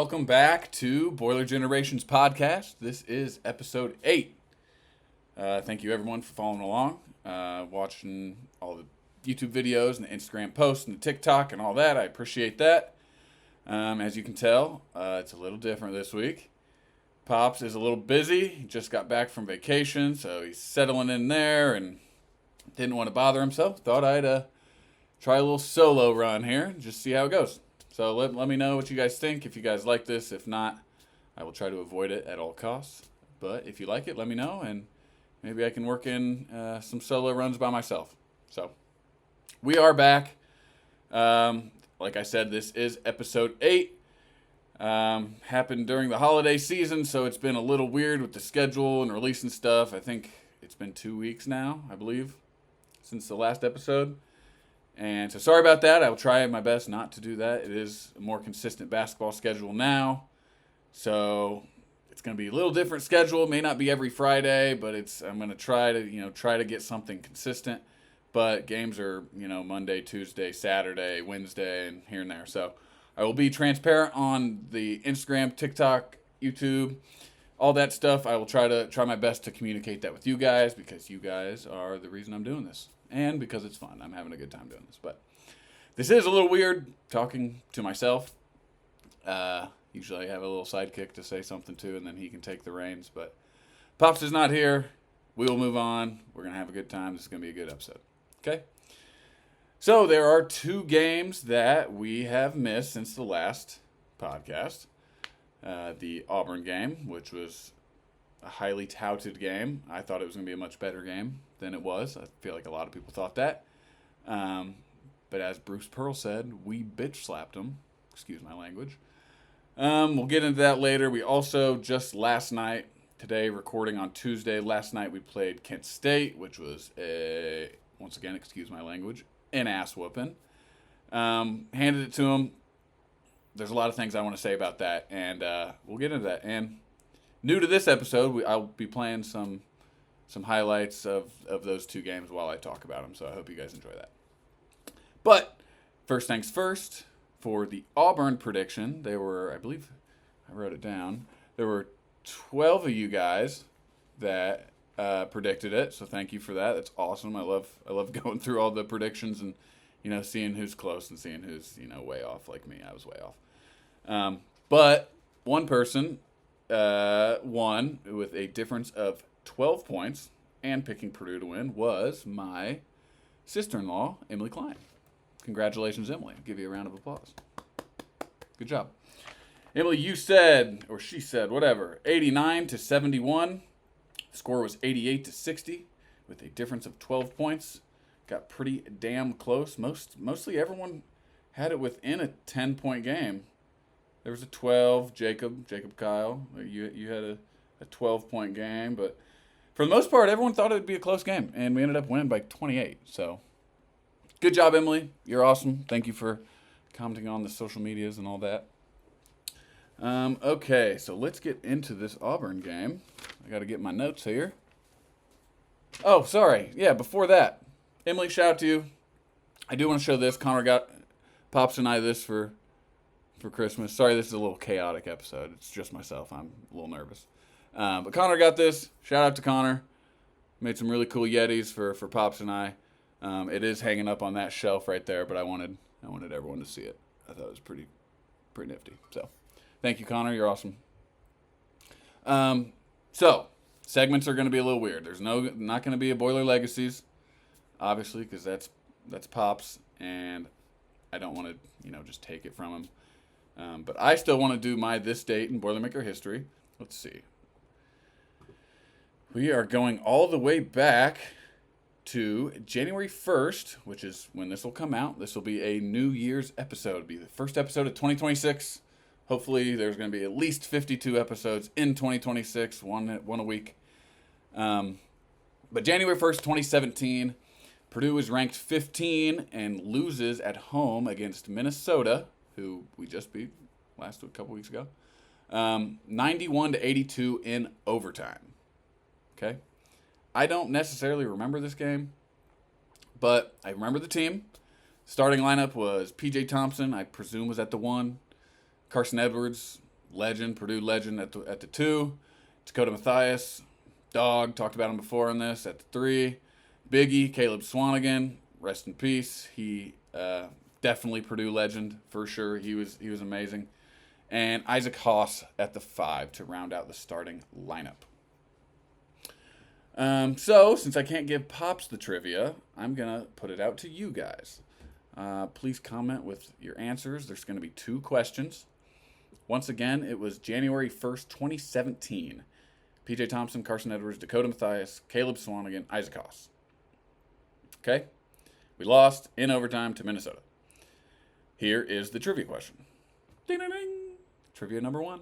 welcome back to Boiler Generations Podcast. This is episode 8. Thank you everyone for following along, watching all the YouTube videos and the Instagram posts and the TikTok and all that. I appreciate that. As you can tell, it's a little different this week. Pops is a little busy. He just got back from vacation, so he's settling in there and didn't want to bother him, so thought I'd try a little solo run here and just see how it goes. So let me know what you guys think, if you guys like this. If not, I will try to avoid it at all costs. But if you like it, let me know, and maybe I can work in some solo runs by myself. So we are back. Like I said, this is episode 8. Happened during the holiday season, so it's been a little weird with the schedule and releasing stuff. I think it's been 2 weeks now, I believe, since the last episode. And so sorry about that. I will try my best not to do that. It is a more consistent basketball schedule now. So it's going to be a little different schedule. It may not be every Friday, but I'm going to try to get something consistent. But games are, Monday, Tuesday, Saturday, Wednesday, and here and there. So I will be transparent on the Instagram, TikTok, YouTube, all that stuff. I will try my best to communicate that with you guys, because you guys are the reason I'm doing this. And because it's fun. I'm having a good time doing this. But this is a little weird, talking to myself. Usually I have a little sidekick to say something to, and then he can take the reins. But Pops is not here. We will move on. We're going to have a good time. This is going to be a good episode. Okay? So there are 2 games that we have missed since the last podcast. The Auburn game, which was a highly touted game. I thought it was going to be a much better game than it was. I feel like a lot of people thought that. But as Bruce Pearl said, we bitch slapped them. Excuse my language. We'll get into that later. We also, just last night, today recording on Tuesday, last night we played Kent State, which was once again, excuse my language, an ass whooping. Handed it to them. There's a lot of things I want to say about that, and we'll get into that. And new to this episode, I'll be playing some highlights of those 2 games while I talk about them, so I hope you guys enjoy that. But first things first, for the Auburn prediction, there were, I believe, I wrote it down, there were 12 of you guys that predicted it, so thank you for that. That's awesome. I love going through all the predictions and seeing who's close and seeing who's way off. Like me, I was way off. But one person won with a difference of 12 points, and picking Purdue to win was my sister-in-law, Emily Klein. Congratulations, Emily. I'll give you a round of applause. Good job. Emily, you said, or she said, whatever, 89-71. The score was 88-60 with a difference of 12 points. Got pretty damn close. Mostly everyone had it within a 10-point game. There was a 12, Jacob Kyle. You had a 12-point game, but for the most part, everyone thought it would be a close game, and we ended up winning by 28. So, good job, Emily. You're awesome. Thank you for commenting on the social medias and all that. Okay, so let's get into this Auburn game. I got to get my notes here. Oh, sorry. Yeah, before that, Emily, shout out to you. I do want to show this. Connor got Pops and I this for Christmas. Sorry, this is a little chaotic episode. It's just myself. I'm a little nervous. But Connor got this. Shout out to Connor. Made some really cool Yetis for Pops and I. It is hanging up on that shelf right there, but I wanted everyone to see it. I thought it was pretty nifty. So, thank you, Connor. You're awesome. So segments are going to be a little weird. There's not going to be a Boiler Legacies, obviously, because that's Pops, and I don't want to just take it from him. But I still want to do my this date in Boilermaker history. Let's see. We are going all the way back to January 1st, which is when this will come out. This will be a New Year's episode. It'll be the first episode of 2026. Hopefully there's going to be at least 52 episodes in 2026, one a week. But January 1st, 2017, Purdue is ranked 15 and loses at home against Minnesota, who we just beat a couple weeks ago, 91-82 in overtime. Okay? I don't necessarily remember this game, but I remember the team. Starting lineup was P.J. Thompson, I presume was at the 1. Carson Edwards legend, Purdue legend at the 2. Dakota Mathias, dog, talked about him before in this, at the 3. Biggie, Caleb Swanigan, rest in peace. He definitely Purdue legend for sure. He was amazing. And Isaac Haas at the 5 to round out the starting lineup. So, since I can't give Pops the trivia, I'm going to put it out to you guys. Please comment with your answers. There's going to be 2 questions. Once again, it was January 1st, 2017. P.J. Thompson, Carson Edwards, Dakota Mathias, Caleb Swanigan, Isaac Haas. Okay? We lost in overtime to Minnesota. Here is the trivia question. Ding, ding, ding. Trivia number 1.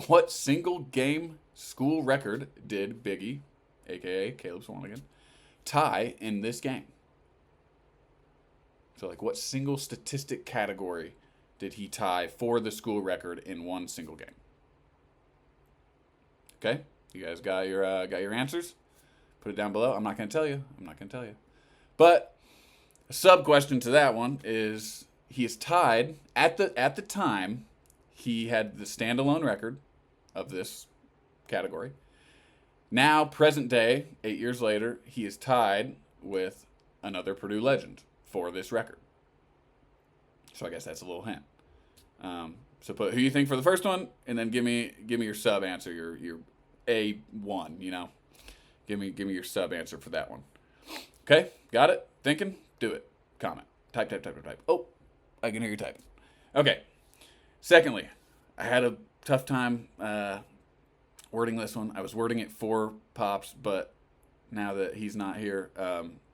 What single game school record did Biggie, a.k.a. Caleb Swanigan, tie in this game? So, like, what single statistic category did he tie for the school record in one single game? Okay? You guys got your answers? Put it down below. I'm not going to tell you. But a sub-question to that one is he is tied, at the time, he had the standalone record of this category. Now, present day, 8 years later, he is tied with another Purdue legend for this record. So I guess that's a little hint. So put who you think for the first one, and then give me your sub answer, your A1. Give me your sub answer for that one. Okay, got it? Thinking? Do it. Comment. Type. Oh, I can hear you typing. Okay. Secondly, I had a tough time wording this one. I was wording it for Pops, but now that he's not here,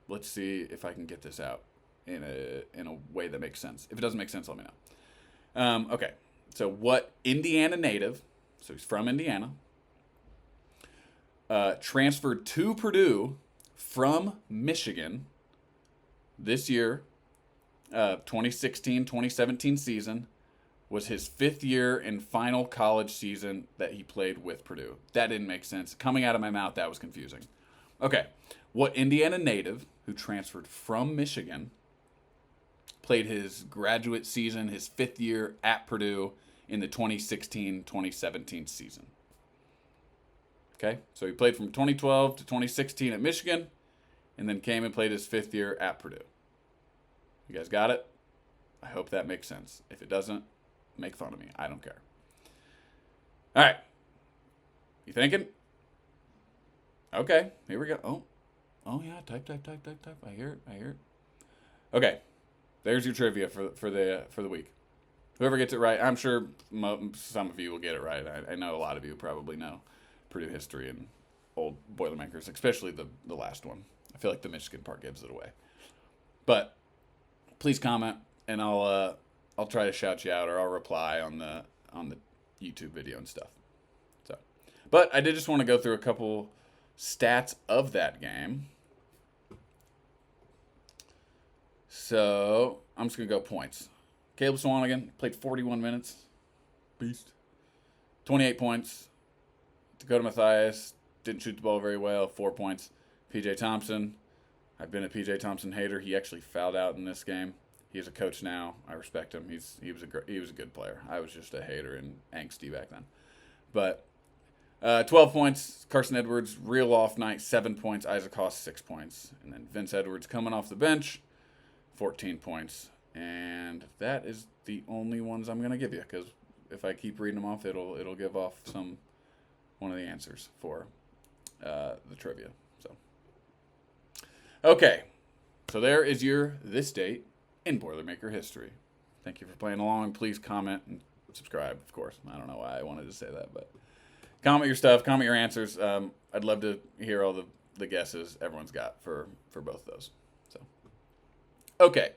let's see if I can get this out in a way that makes sense. If it doesn't make sense, let me know. Okay, so what Indiana native, so he's from Indiana, transferred to Purdue from Michigan this year, 2016-2017 season, was his 5th year and final college season that he played with Purdue. That didn't make sense. Coming out of my mouth, that was confusing. Okay, what Indiana native who transferred from Michigan played his graduate season, his 5th year at Purdue in the 2016-2017 season? Okay, so he played from 2012 to 2016 at Michigan, and then came and played his 5th year at Purdue. You guys got it? I hope that makes sense. If it doesn't, make fun of me. I don't care. All right. You thinking? Okay, here we go. Oh yeah, type. I hear it. Okay, there's your trivia for the week. Whoever gets it right, I'm sure some of you will get it right. I know a lot of you probably know Purdue history and old Boilermakers, especially the last one. I feel like the Michigan part gives it away. But please comment, and I'll try to shout you out, or I'll reply on the YouTube video and stuff. So, but I did just want to go through a couple stats of that game. So I'm just gonna go points. Caleb Swanigan played 41 minutes. Beast. 28 points. Dakota Mathias didn't shoot the ball very well. 4 points. P.J. Thompson. I've been a P.J. Thompson hater. He actually fouled out in this game. He's a coach now. I respect him. He was a good player. I was just a hater and angsty back then. But 12 points. Carson Edwards, real off night, 7 points. Isaac Haas, 6 points. And then Vince Edwards coming off the bench, 14 points. And that is the only ones I'm going to give you, because if I keep reading them off, it'll give off one of the answers for the trivia. So, okay. So there is your this date in Boilermaker history. Thank you for playing along. Please comment and subscribe, of course. I don't know why I wanted to say that, but comment your stuff, comment your answers. I'd love to hear all the guesses everyone's got for both those. So, okay.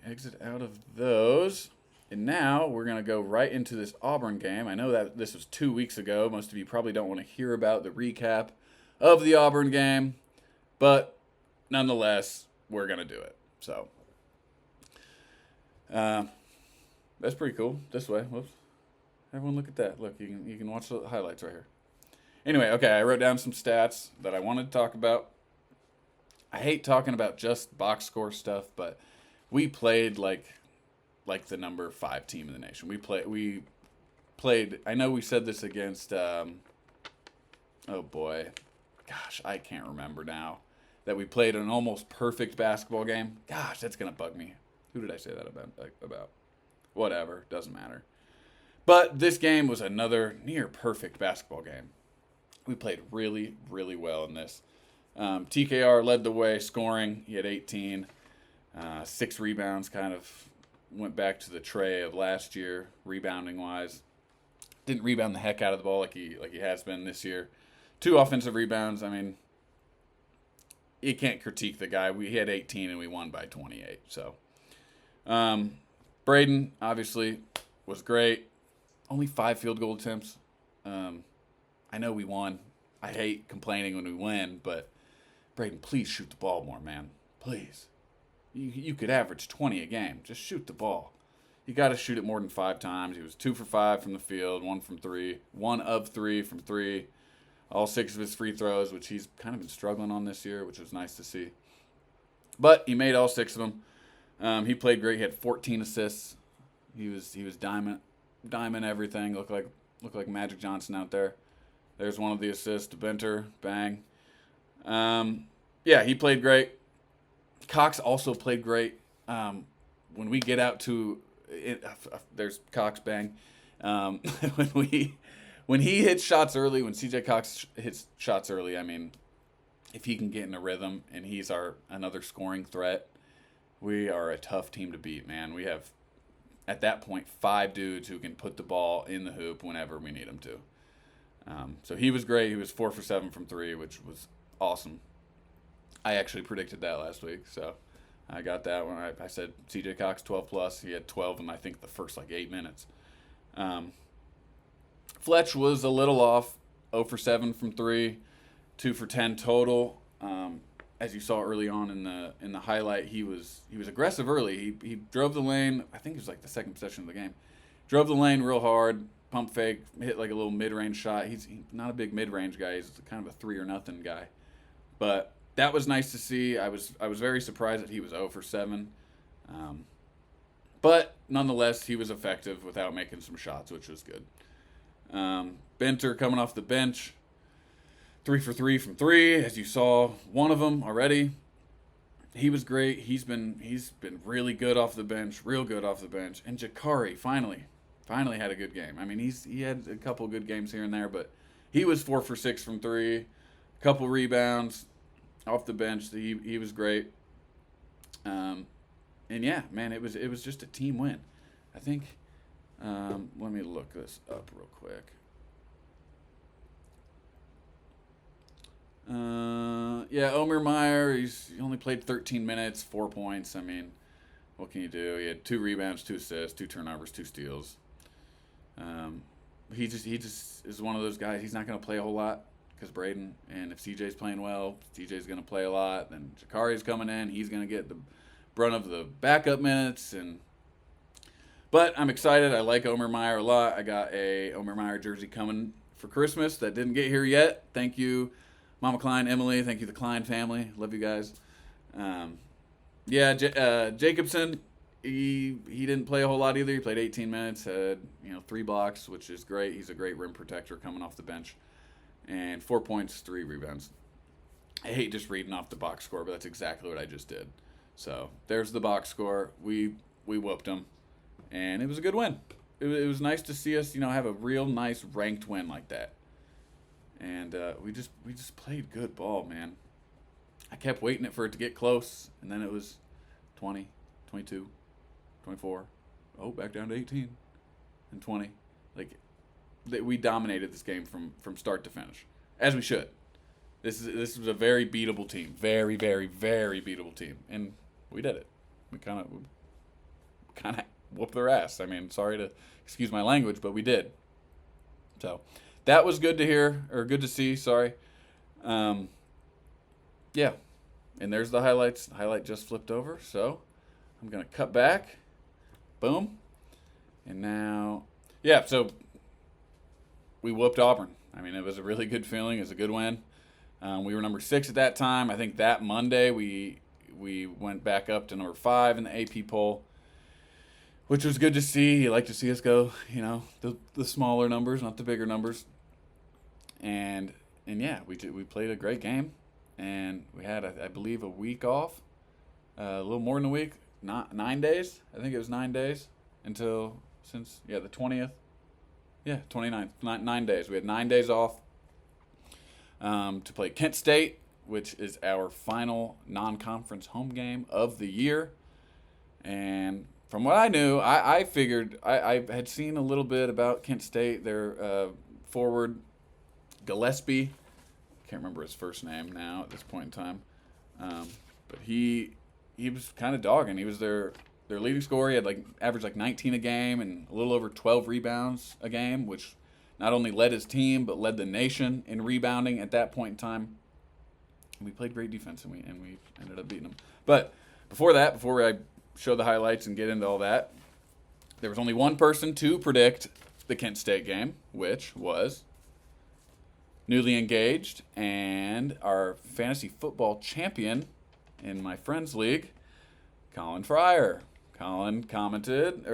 Exit out of those. And now we're going to go right into this Auburn game. I know that this was 2 weeks ago. Most of you probably don't want to hear about the recap of the Auburn game, but nonetheless, we're going to do it. So, that's pretty cool. This way. Whoops. Everyone look at that. Look, you can watch the highlights right here. Anyway, okay, I wrote down some stats that I wanted to talk about. I hate talking about just box score stuff, but we played like like the number 5 team in the nation. We played. I know we said this against. Oh boy, gosh, I can't remember now. That we played an almost perfect basketball game. Gosh, that's gonna bug me. Who did I say that about? Whatever, doesn't matter. But this game was another near perfect basketball game. We played really, really well in this. TKR led the way scoring. He had 18, 6 rebounds. Kind of went back to the Trey of last year, rebounding wise. Didn't rebound the heck out of the ball like he has been this year. 2 offensive rebounds. I mean, you can't critique the guy. He had 18 and we won by 28. So, Braden obviously was great. Only 5 field goal attempts. I know we won. I hate complaining when we win, but Braden, please shoot the ball more, man. Please. You could average 20 a game. Just shoot the ball. You got to shoot it more than 5 times. He was 2 for 5 from the field, 1 from 3, 1 of 3 from 3. All 6 of his free throws, which he's kind of been struggling on this year, which was nice to see. But he made all 6 of them. He played great. He had 14 assists. He was diamond everything. Looked like Magic Johnson out there. There's one of the assists to Benter. Bang. Yeah, he played great. Cox also played great. When we get out to there's Cox. Bang. When he hits shots early, when CJ Cox hits shots early, I mean, if he can get in a rhythm and he's another scoring threat, we are a tough team to beat, man. We have, at that point, 5 dudes who can put the ball in the hoop whenever we need them to. So he was great. He was 4 for 7 from 3, which was awesome. I actually predicted that last week, so I got that one. I said CJ Cox 12 plus. He had 12 in I think the first 8 minutes. Fletch was a little off, 0 for 7 from 3, 2 for 10 total. As you saw early on in the highlight, he was aggressive early. He drove the lane. I think it was the second possession of the game. Drove the lane real hard, pump fake, hit a little mid-range shot. He's not a big mid-range guy. He's kind of a 3 or nothing guy. But that was nice to see. I was very surprised that he was 0 for 7. But nonetheless, he was effective without making some shots, which was good. Benter coming off the bench, 3 for 3 from 3, as you saw one of them already. He was great. He's been really good off the bench, real good off the bench. And Jakari finally had a good game. I mean, he had a couple good games here and there, but he was 4 for 6 from 3, a couple rebounds off the bench. He was great. And yeah, man, it was just a team win. I think. Let me look this up real quick. Yeah, Omer Meyer, he only played 13 minutes, 4 points. I mean, what can you do? He had 2 rebounds, 2 assists, 2 turnovers, 2 steals. He just is one of those guys. He's not going to play a whole lot because Braden, and if CJ's playing well, CJ's going to play a lot. Then Jakari's coming in. He's going to get the brunt of the backup minutes. But I'm excited. I like Omer Meyer a lot. I got a Omer Meyer jersey coming for Christmas that didn't get here yet. Thank you, Mama Klein, Emily. Thank you, the Klein family. Love you guys. Jacobson, he didn't play a whole lot either. He played 18 minutes, had 3 blocks, which is great. He's a great rim protector coming off the bench, and 4 points, 3 rebounds. I hate just reading off the box score, but that's exactly what I just did. So there's the box score. We whooped them. And it was a good win. It was nice to see us, have a real nice ranked win like that. And we just played good ball, man. I kept waiting for it to get close, and then it was 20, 22, 24. Oh, back down to 18 and 20. We dominated this game from start to finish, as we should. This was a very beatable team, very, very, very beatable team, and we did it. We kind of whoop their ass. I mean, sorry to excuse my language, but we did. So that was good to hear, or good to see, sorry. Yeah. And there's the highlights. The highlight just flipped over, so I'm going to cut back. Boom. And now, yeah, so we whooped Auburn. I mean, it was a really good feeling. It was a good win. We were number 6 at that time. I think that Monday we went back up to number 5 in the AP poll. which was good to see. You like to see us go, the smaller numbers, not the bigger numbers. And yeah, we played a great game, and we had I believe a week off, a little more than a week, not 9 days. I think it was 9 days until the 20th. Yeah, 29th. 9 days. We had 9 days off to play Kent State, which is our final non-conference home game of the year. And from what I knew, I figured I had seen a little bit about Kent State. Their forward, Gillespie, can't remember his first name now at this point in time, but he was kind of dogging. He was their leading scorer. He had averaged 19 a game and a little over 12 rebounds a game, which not only led his team but led the nation in rebounding at that point in time. We played great defense and we ended up beating them. But before I show the highlights and get into all that, there was only one person to predict the Kent State game, which was newly engaged and our fantasy football champion in my friends league, Colin Fryer. Colin predicted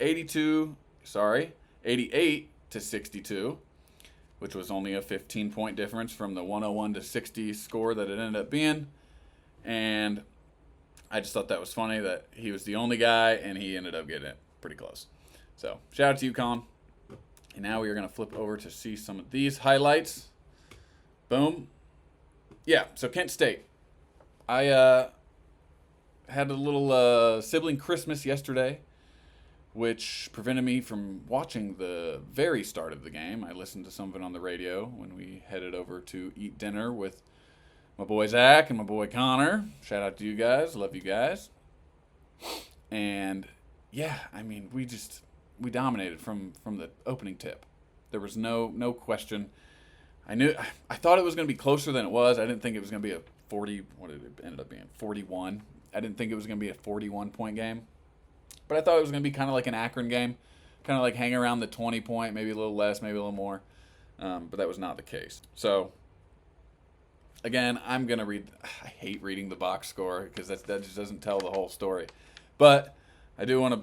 88 to 62, which was only a 15-point difference from the 101 to 60 score that it ended up being. And I just thought that was funny that he was the only guy and he ended up getting it pretty close. So shout out to you, Colin. And now we are going to flip over to see some of these highlights. Boom. Yeah, so Kent State. I had a little sibling Christmas yesterday, which prevented me from watching the very start of the game. I listened to some of it on the radio when we headed over to eat dinner with my boy Zach and my boy Connor. Shout out to you guys. Love you guys. And yeah, I mean, we dominated from the opening tip. There was no question. I thought it was going to be closer than it was. I didn't think it was going to be a 40. What did it end up being? 41. I didn't think it was going to be a 41-point game. But I thought it was going to be kind of like an Akron game, kind of like hang around the 20-point, maybe a little less, maybe a little more. But that was not the case. So again, I'm going to read. I hate reading the box score because that just doesn't tell the whole story. But I do want to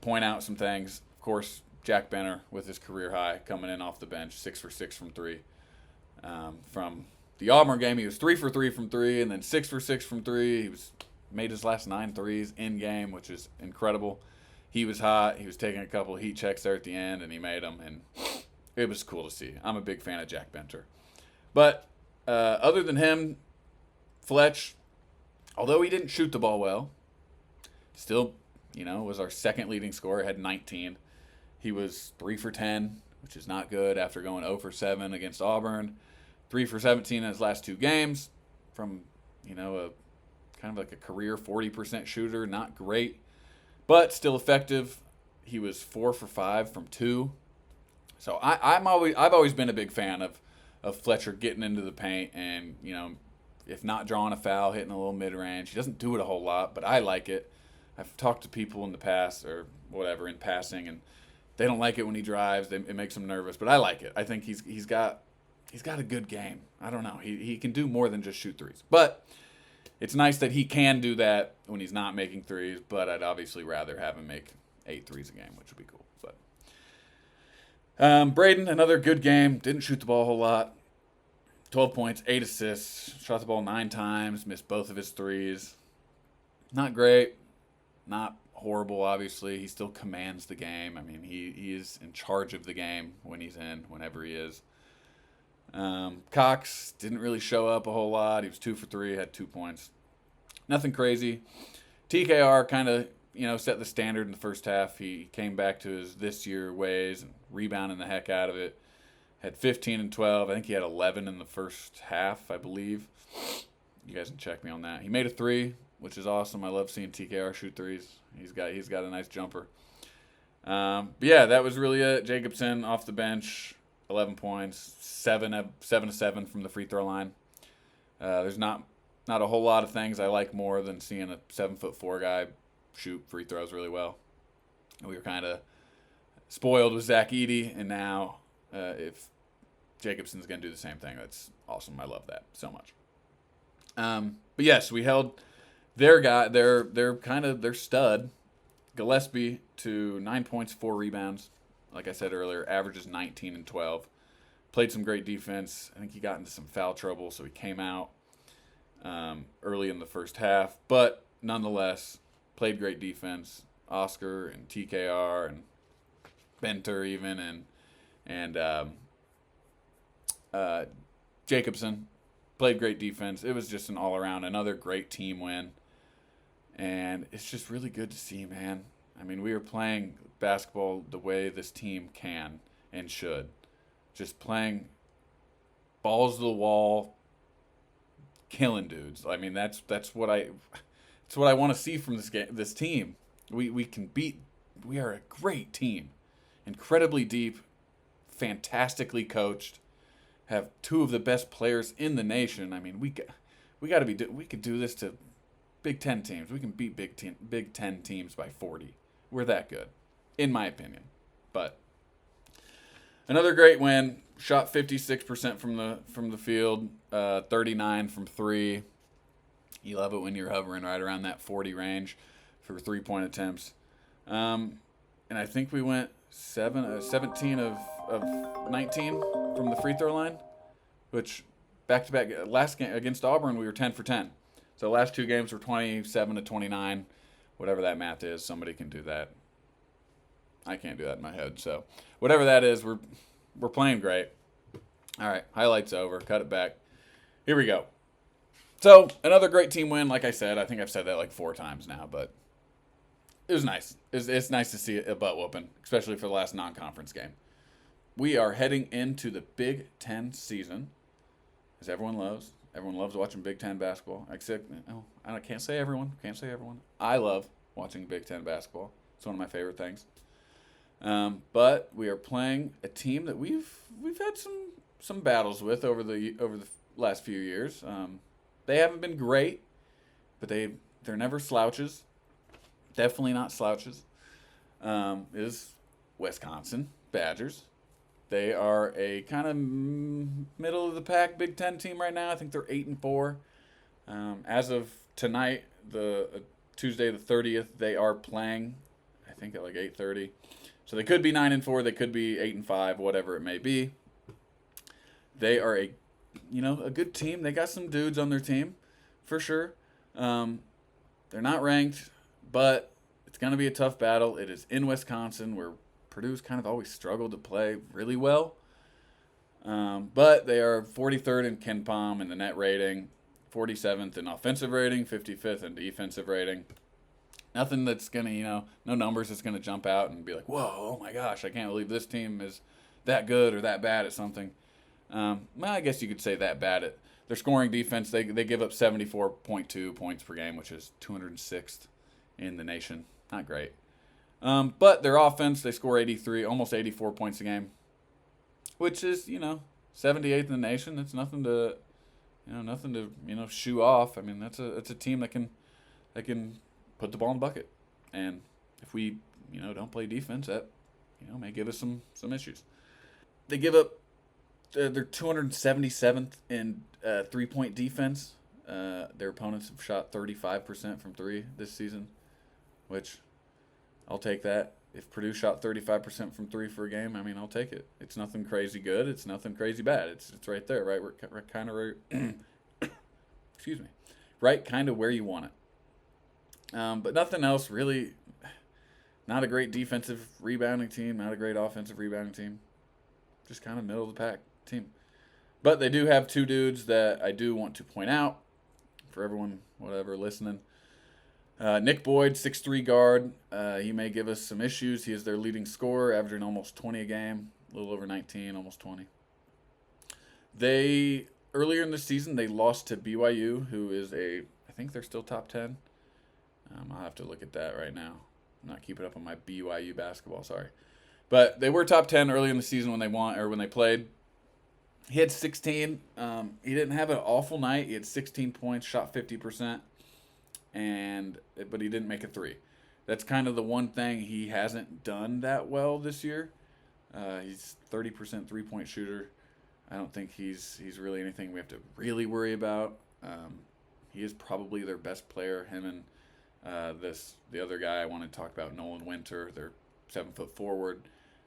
point out some things. Of course, Jack Benner with his career high coming in off the bench, 6 for 6 from 3. From the Auburn game, he was 3 for 3 from 3, and then 6 for 6 from 3. He made his last 9 threes in game, which is incredible. He was hot. He was taking a couple of heat checks there at the end, and he made them, and it was cool to see. I'm a big fan of Jack Benner. But other than him, Fletch, although he didn't shoot the ball well, still, was our second leading scorer, had 19. He was 3 for 10, which is not good after going 0 for 7 against Auburn. 3 for 17 in his last 2 games from, a kind of like a career 40% shooter. Not great, but still effective. He was 4 for 5 from 2. So I've always been a big fan of Fletcher getting into the paint and, if not drawing a foul, hitting a little mid-range. He doesn't do it a whole lot, but I like it. I've talked to people in the past or whatever in passing, and they don't like it when he drives. It makes them nervous, but I like it. I think he's got a good game. I don't know. He can do more than just shoot threes. But it's nice that he can do that when he's not making threes, but I'd obviously rather have him make 8 threes a game, which would be cool. But Braden, another good game. Didn't shoot the ball a whole lot. 12 points, 8 assists. Shot the ball 9 times. Missed both of his threes. Not great. Not horrible, obviously. He still commands the game. I mean, he is in charge of the game when he's in, whenever he is. Cox didn't really show up a whole lot. He was 2 for 3, had 2 points. Nothing crazy. TKR kind of, set the standard in the first half. He came back to his this year ways and rebounding the heck out of it. Had 15 and 12. I think he had 11 in the first half, I believe. You guys can check me on that. He made a 3, which is awesome. I love seeing TKR shoot threes. He's got a nice jumper. But yeah, that was really it. Jacobson off the bench, 11 points, 7 of 7 from the free throw line. There's not a whole lot of things I like more than seeing a 7'4" guy shoot free throws really well. We were kind of spoiled with Zach Edey, and now if Jacobson's going to do the same thing, that's awesome. I love that so much. But yes, we held their guy, their stud, Gillespie to 9 points, 4 rebounds. Like I said earlier, averages 19 and 12. Played some great defense. I think he got into some foul trouble, so he came out early in the first half. But nonetheless, played great defense. Oscar and TKR and Benter even and Jacobson played great defense. It was just an all-around, another great team win. And it's just really good to see, man. I mean, we are playing basketball the way this team can and should. Just playing balls to the wall, killing dudes. I mean, that's what I want to see from this team. We can beat. We are a great team, incredibly deep, fantastically coached. Have 2 of the best players in the nation. I mean, we got to be. We could do this to Big Ten teams. We can beat Big Ten teams by 40. We're that good, in my opinion. But another great win. Shot 56% from the field, 39 from 3. You love it when you're hovering right around that 40 range for 3-point attempts. And I think we went 17 of 19 from the free throw line, which back-to-back last game against Auburn we were 10 for 10. So the last 2 games were 27 to 29, whatever that math is. Somebody can do that. I can't do that in my head. So whatever that is, we're playing great. All right, highlights over. Cut it back. Here we go. So another great team win. Like I said, I think I've said that like 4 times now, but it was nice. It's nice to see a butt whooping, especially for the last non-conference game. We are heading into the Big Ten season, as everyone loves. Everyone loves watching Big Ten basketball. Except, I can't say everyone. I love watching Big Ten basketball. It's one of my favorite things. But we are playing a team that we've had some battles with over the last few years. They haven't been great, but they're never slouches. Definitely not slouches. Is Wisconsin Badgers. They are a kind of middle of the pack Big Ten team right now. I think they're 8-4. As of tonight, the Tuesday the 30th, they are playing. I think at like 8:30. So they could be 9-4. They could be 8-5. Whatever it may be. They are a good team. They got some dudes on their team, for sure. They're not ranked, but it's going to be a tough battle. It is in Wisconsin, where Purdue's kind of always struggled to play really well. But they are 43rd in KenPom in the net rating, 47th in offensive rating, 55th in defensive rating. Nothing that's going to, no numbers that's going to jump out and be like, whoa, oh my gosh, I can't believe this team is that good or that bad at something. Well, I guess you could say that bad at their scoring defense. They give up 74.2 points per game, which is 206th in the nation. Not great. But their offense, they score 83, almost 84 points a game, which is, 78th in the nation. It's nothing to shoo off. I mean, that's a team that can put the ball in the bucket. And if we, don't play defense, that, may give us some issues. They give up, they're 277th in 3-point defense. Their opponents have shot 35% from 3 this season, which I'll take that. If Purdue shot 35% from 3 for a game, I mean, I'll take it. It's nothing crazy good. It's nothing crazy bad. It's right there, right? We're kind of excuse me, right? Kind of where you want it. But nothing else really. Not a great defensive rebounding team. Not a great offensive rebounding team. Just kind of middle of the pack team. But they do have 2 dudes that I do want to point out for everyone, whatever, listening. Nick Boyd, 6'3" guard. He may give us some issues. He is their leading scorer, averaging almost 20 a game, a little over 19, almost 20. Earlier in the season, they lost to BYU, who is I think they're still top 10. I'll have to look at that right now. I'm not keeping up on my BYU basketball, sorry. But they were top 10 early in the season when they played. He had 16. He didn't have an awful night. He had 16 points, shot 50%. But he didn't make a 3. That's kind of the one thing he hasn't done that well this year. He's 30% 3-point shooter. I don't think he's really anything we have to really worry about. He is probably their best player. Him The other guy I want to talk about, Nolan Winter, their 7-foot forward,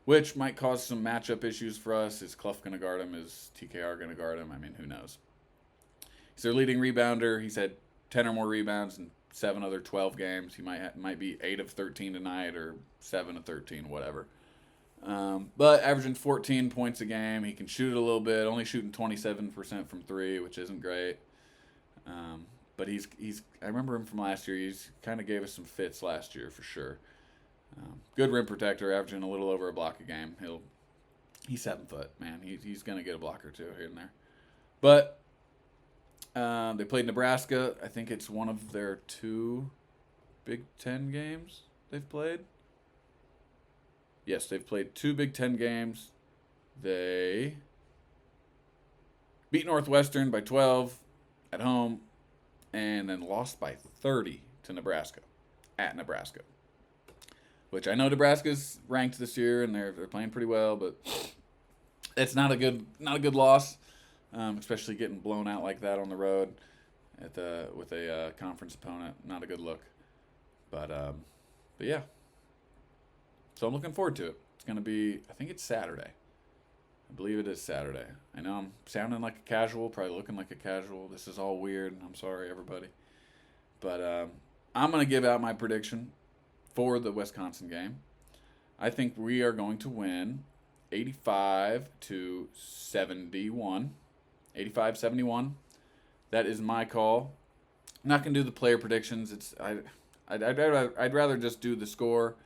which might cause some matchup issues for us. Is Clough going to guard him? Is TKR going to guard him? I mean, who knows? He's their leading rebounder. He's had 10 or more rebounds in 7 other 12 games. He might be 8 of 13 tonight or 7 of 13, whatever. But averaging 14 points a game. He can shoot it a little bit, only shooting 27% from 3, which isn't great. But he's I remember him from last year. He's kind of gave us some fits last year for sure. Good rim protector, averaging a little over a block a game. He's 7 foot, man. He's gonna get a block or two here and there. But they played Nebraska. I think it's one of their 2 Big Ten games they've played. Yes, they've played 2 Big Ten games. They beat Northwestern by 12 at home, and then lost by 30 to Nebraska, at Nebraska. Which I know Nebraska's ranked this year, and they're playing pretty well, but it's not a good loss, especially getting blown out like that on the road with a conference opponent. Not a good look, but yeah. So I'm looking forward to it. It's gonna be, I think it's Saturday. I believe it is Saturday. I know I'm sounding like a casual, probably looking like a casual. This is all weird. I'm sorry, everybody. But I'm going to give out my prediction for the Wisconsin game. I think we are going to win 85-71. 85-71. That is my call. I'm not going to do the player predictions. I'd rather just do the score.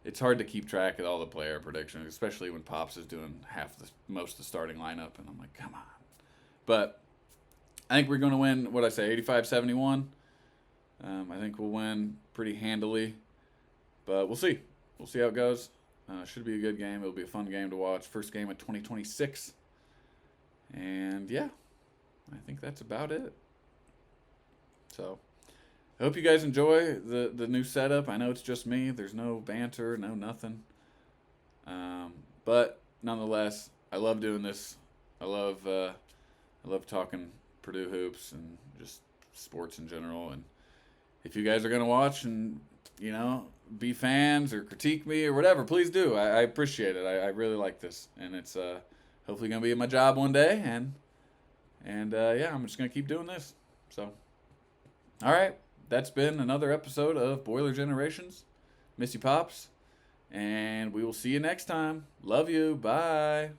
It's hard to keep track of all the player predictions, especially when Pops is doing most of the starting lineup, and I'm like, come on. But I think we're going to win, 85-71. I think we'll win pretty handily, but we'll see. We'll see how it goes. Should be a good game. It'll be a fun game to watch. First game of 2026. And, yeah, I think that's about it. So I hope you guys enjoy the new setup. I know it's just me. There's no banter, no nothing. But nonetheless, I love doing this. I love talking Purdue hoops and just sports in general. And if you guys are gonna watch and be fans or critique me or whatever, please do. I appreciate it. I really like this, and it's hopefully gonna be my job one day. And yeah, I'm just gonna keep doing this. So, all right. That's been another episode of Boiler Generations. Miss you, Pops. And we will see you next time. Love you. Bye.